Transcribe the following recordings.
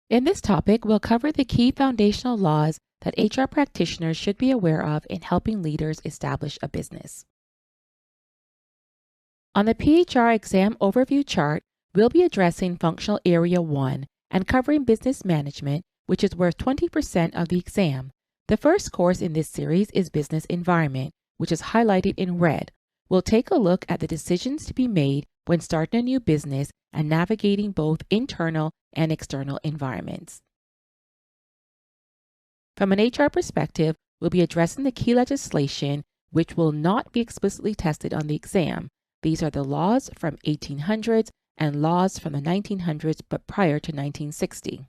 In this topic, we'll cover the key foundational laws that HR practitioners should be aware of in helping leaders establish a business. On the PHR exam overview chart, we'll be addressing Functional Area 1 and covering Business Management, which is worth 20% of the exam. The first course in this series is Business Environment, which is highlighted in red. We'll take a look at the decisions to be made when starting a new business and navigating both internal and external environments. From an HR perspective, we'll be addressing the key legislation which will not be explicitly tested on the exam. These are the laws from 1800s and laws from the 1900s but prior to 1960.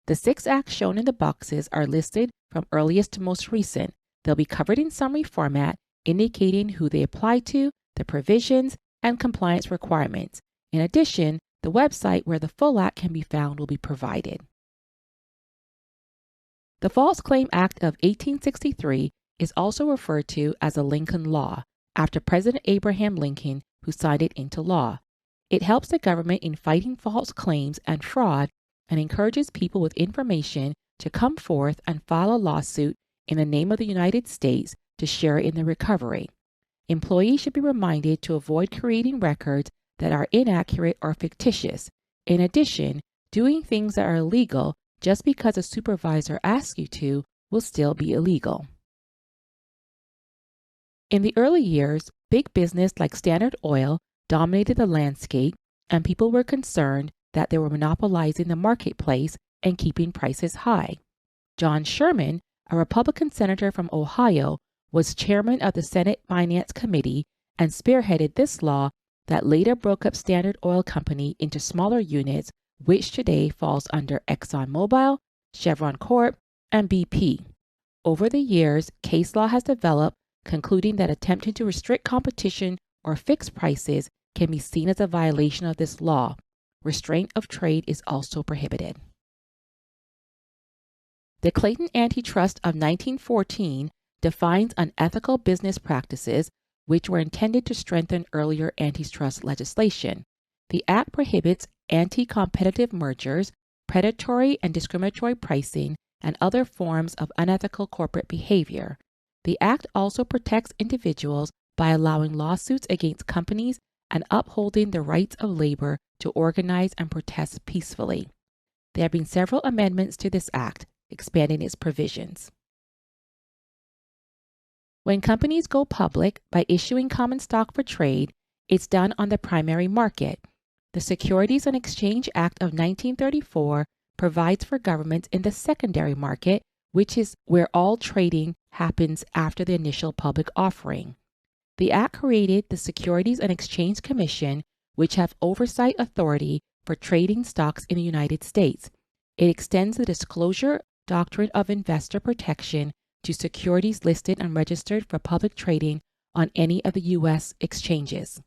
The 6 acts shown in the boxes are listed from earliest to most recent. They'll be covered in summary format, indicating who they apply to, the provisions, and compliance requirements. In addition, the website where the full act can be found will be provided. The False Claim Act of 1863 is also referred to as the Lincoln Law, after President Abraham Lincoln, who signed it into law. It helps the government in fighting false claims and fraud and encourages people with information to come forth and file a lawsuit in the name of the United States to share in the recovery. Employees should be reminded to avoid creating records that are inaccurate or fictitious. In addition, doing things that are illegal just because a supervisor asks you to will still be illegal. In the early years, big business like Standard Oil dominated the landscape, and people were concerned that they were monopolizing the marketplace and keeping prices high. John Sherman, a Republican senator from Ohio, was chairman of the Senate Finance Committee and spearheaded this law that later broke up Standard Oil Company into smaller units, which today falls under ExxonMobil, Chevron Corp, and BP. Over the years, case law has developed, concluding that attempting to restrict competition or fix prices can be seen as a violation of this law. Restraint of trade is also prohibited. The Clayton Antitrust of 1914 defines unethical business practices, which were intended to strengthen earlier antitrust legislation. The Act prohibits anti-competitive mergers, predatory and discriminatory pricing, and other forms of unethical corporate behavior. The Act also protects individuals by allowing lawsuits against companies and upholding the rights of labor to organize and protest peacefully. There have been several amendments to this Act, expanding its provisions. When companies go public by issuing common stock for trade, it's done on the primary market. The Securities and Exchange Act of 1934 provides for governments in the secondary market, which is where all trading happens after the initial public offering. The Act created the Securities and Exchange Commission, which have oversight authority for trading stocks in the United States. It extends the disclosure doctrine of investor protection to securities listed and registered for public trading on any of the U.S. exchanges.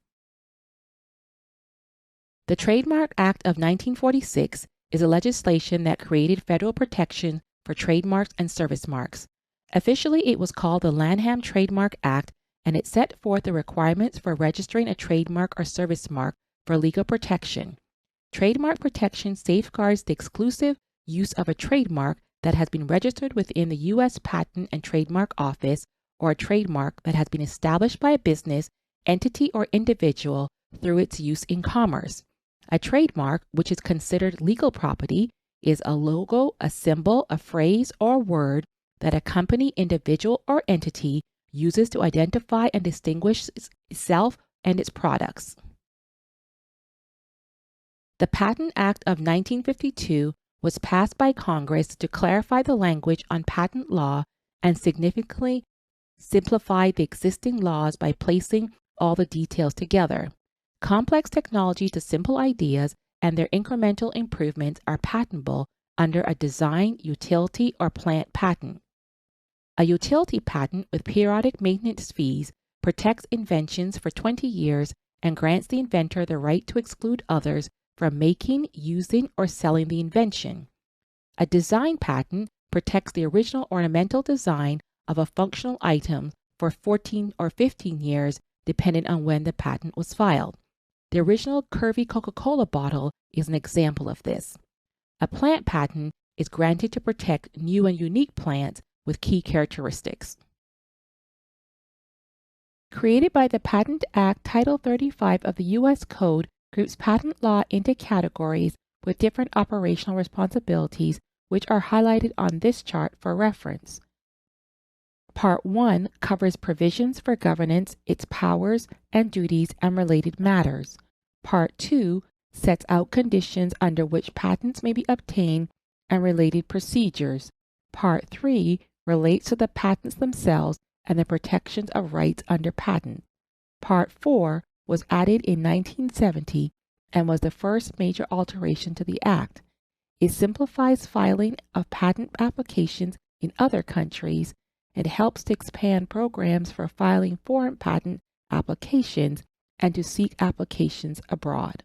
The Trademark Act of 1946 is a legislation that created federal protection for trademarks and service marks. Officially, it was called the Lanham Trademark Act, and it set forth the requirements for registering a trademark or service mark for legal protection. Trademark protection safeguards the exclusive use of a trademark that has been registered within the U.S. Patent and Trademark Office, or a trademark that has been established by a business, entity, or individual through its use in commerce. A trademark, which is considered legal property, is a logo, a symbol, a phrase, or word that a company, individual, or entity uses to identify and distinguish itself and its products. The Patent Act of 1952 was passed by Congress to clarify the language on patent law and significantly simplify the existing laws by placing all the details together. Complex technology to simple ideas and their incremental improvements are patentable under a design, utility, or plant patent. A utility patent with periodic maintenance fees protects inventions for 20 years and grants the inventor the right to exclude others from making, using, or selling the invention. A design patent protects the original ornamental design of a functional item for 14 or 15 years, depending on when the patent was filed. The original curvy Coca-Cola bottle is an example of this. A plant patent is granted to protect new and unique plants with key characteristics. Created by the Patent Act, Title 35 of the U.S. Code groups patent law into categories with different operational responsibilities, which are highlighted on this chart for reference. Part 1 covers provisions for governance, its powers and duties, and related matters. Part 2 sets out conditions under which patents may be obtained and related procedures. Part 3 relates to the patents themselves and the protections of rights under patent. Part 4 was added in 1970 and was the first major alteration to the Act. It simplifies filing of patent applications in other countries and helps to expand programs for filing foreign patent applications and to seek applications abroad.